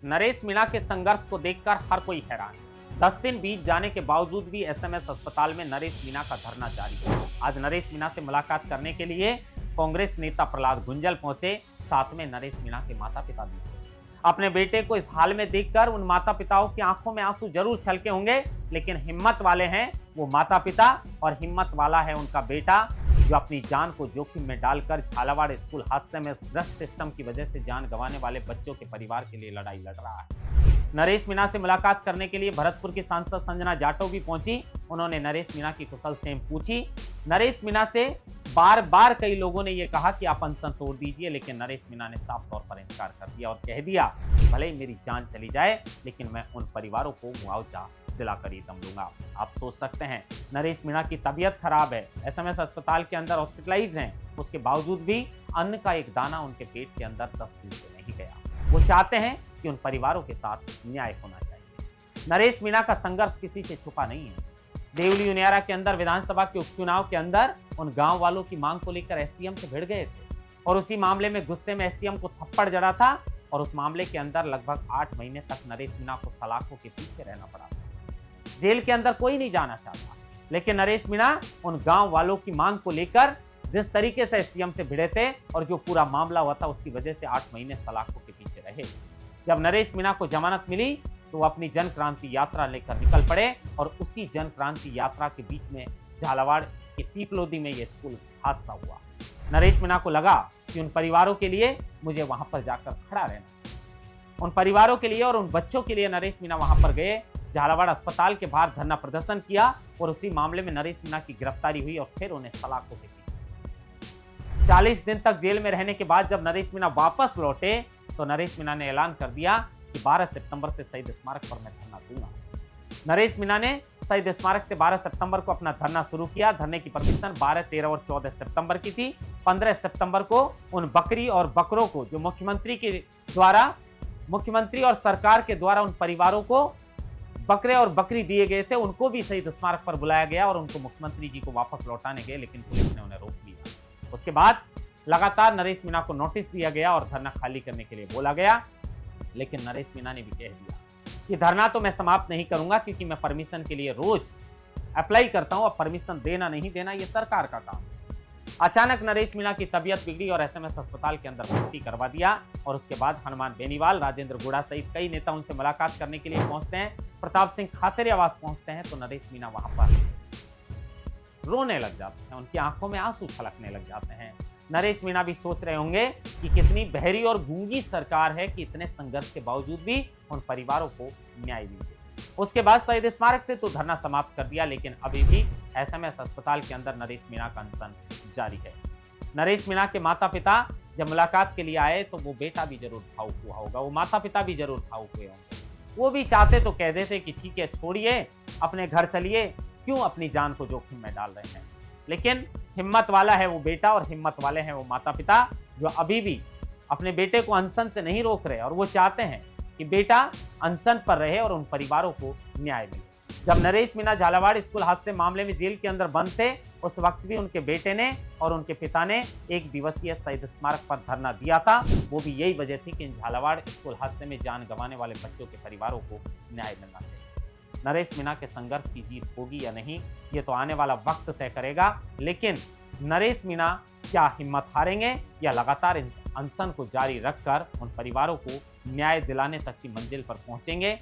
नरेश मीणा के संघर्ष को देखकर हर कोई हैरान है। 10 दिन बीत जाने के बावजूद भी एसएमएस अस्पताल में नरेश मीणा का धरना जारी है। आज नरेश मीणा से मुलाकात करने के लिए कांग्रेस नेता प्रहलाद गुंजल पहुंचे, साथ में नरेश मीणा के माता पिता भी थे। अपने बेटे को इस हाल में देखकर उन माता पिताओं की आंखों में आंसू जरूर छलके होंगे, लेकिन हिम्मत वाले हैं वो माता पिता और हिम्मत वाला है उनका बेटा, जो अपनी जान को जोखिम में डालकर झालावाड़ स्कूल हादसे में भ्रष्ट सिस्टम की वजह से जान गंवाने वाले बच्चों के परिवार के लिए लड़ाई लड़ रहा है। नरेश मीणा से मुलाकात करने के लिए भरतपुर की सांसद संजना जाटव भी पहुंची। उन्होंने नरेश मीणा की कुशल क्षेम पूछी। नरेश मीणा से बार बार कई लोगों ने यह कहा कि आप अनशन तोड़ दीजिए, लेकिन नरेश मीणा ने साफ तौर पर इनकार कर दिया और कह दिया भले ही मेरी जान चली जाए, लेकिन मैं उन परिवारों को मुआवजा दिलाकर ही दम लूंगा। आप सोच सकते हैं, नरेश मीणा की तबीयत खराब है, एसएमएस अस्पताल के अंदर हॉस्पिटलाइज हैं, उसके बावजूद भी अन्न का एक दाना उनके पेट के अंदर 10 दिन से नहीं गया। वो चाहते हैं कि उन परिवारों के साथ न्याय होना चाहिए। नरेश मीणा का संघर्ष किसी से छुपा नहीं है। देवली उनियारा के अंदर विधानसभा के उपचुनाव के अंदर उन गांव वालों की मांग को लेकर एसडीएम से भिड़ गए थे और उसी मामले में गुस्से में एसडीएम को थप्पड़ जड़ा था और उस मामले के अंदर लगभग 8 महीने तक नरेश मीणा को सलाखों के पीछे रहना पड़ा था। जेल के अंदर कोई नहीं जाना चाहता, लेकिन नरेश मीणा उन गांव वालों की मांग को लेकर जिस तरीके से एसडीएम से भिड़े थे और जो पूरा मामला हुआ था उसकी वजह से 8 महीने सलाखों के पीछे रहे। जब नरेश मीणा को जमानत मिली तो वो अपनी जन क्रांति यात्रा लेकर निकल पड़े और उसी जन क्रांति यात्रा के बीच में झालावाड़ के पीपलोदी में ये स्कूल हादसा हुआ। नरेश मीणा को लगा कि उन परिवारों के लिए मुझे वहां पर जाकर खड़ा रहना चाहिए। उन परिवारों के लिए और उन बच्चों के लिए नरेश मीणा वहां पर गए, झालावाड़ अस्पताल के बाहर धरना प्रदर्शन किया और उसी मामले में नरेश मीणा की गिरफ्तारी हुई और फिर उन्हें सलाखों के पीछे 40 दिन तक जेल में रहने के बाद जब नरेश मीणा वापस लौटे तो नरेश मीणा ने ऐलान कर दिया कि 12 सितंबर से शहीद स्मारक पर मैं धरना दूंगा। नरेश मीणा ने शहीद स्मारक से 12 सितंबर को अपना धरना शुरू किया। धरने की परमिशन 12, 13 और 14 सितंबर की थी। 15 सितंबर को उन बकरी और बकरों को जो मुख्यमंत्री और सरकार के द्वारा उन परिवारों को बकरे और बकरी दिए गए थे, उनको भी शहीद स्मारक पर बुलाया गया और उनको मुख्यमंत्री जी को वापस लौटाने गए, लेकिन पुलिस ने उन्हें रोक लिया। उसके बाद लगातार नरेश मीणा को नोटिस दिया गया और धरना खाली करने के लिए बोला गया, लेकिन नरेश मीणा ने भी कह दिया कि धरना तो मैं समाप्त नहीं करूंगा, क्योंकि मैं परमिशन के लिए रोज अप्लाई करता हूं, अब परमिशन देना नहीं देना ये सरकार का काम है। अचानक नरेश मीणा की तबीयत बिगड़ी और एसएमएस अस्पताल के अंदर भर्ती करवा दिया और उसके बाद हनुमान बेनीवाल, राजेंद्र गुड़ा सहित कई नेता उनसे मुलाकात करने के लिए पहुंचते हैं। प्रताप सिंह खाचरियावास पहुंचते हैं तो नरेश मीणा वहां पर रोने लग जाते हैं, उनकी आंखों में आंसू छलकने लग जाते हैं। नरेश मीणा भी सोच रहे होंगे कि कितनी बहरी और गूंगी सरकार है कि इतने संघर्ष के बावजूद भी उन परिवारों को न्याय मिल गया। उसके बाद शहीद स्मारक से तो धरना समाप्त कर दिया, लेकिन अभी भी एसएमएस अस्पताल के अंदर नरेश मीणा का अनशन जारी है। नरेश मीणा के माता पिता जब मुलाकात के लिए आए तो वो बेटा भी जरूर भावुक हुआ होगा, वो माता पिता भी जरूर भावुक हुए होंगे। वो भी चाहते तो कह देते कि ठीक है, छोड़िए, अपने घर चलिए, क्यों अपनी जान को जोखिम में डाल रहे हैं। लेकिन हिम्मत वाला है वो बेटा और हिम्मत वाले हैं वो माता पिता, जो अभी भी अपने बेटे को अनशन से नहीं रोक रहे और वो चाहते हैं कि बेटा अनशन पर रहे और उन परिवारों को न्याय मिले। जब नरेश मीणा झालावाड़ स्कूल हादसे मामले में जेल के अंदर बंद थे, उस वक्त भी उनके बेटे ने और उनके पिता ने 1 दिवसीय शहीद स्मारक पर धरना दिया था। वो भी यही वजह थी कि इन झालावाड़ स्कूल हादसे में जान गंवाने वाले बच्चों के परिवारों को न्याय मिलना चाहिए। नरेश मीणा के संघर्ष की जीत होगी या नहीं, ये तो आने वाला वक्त तय करेगा, लेकिन नरेश मीणा क्या हिम्मत हारेंगे या लगातार अनशन को जारी रखकर उन परिवारों को न्याय दिलाने तक की मंजिल पर पहुंचेंगे,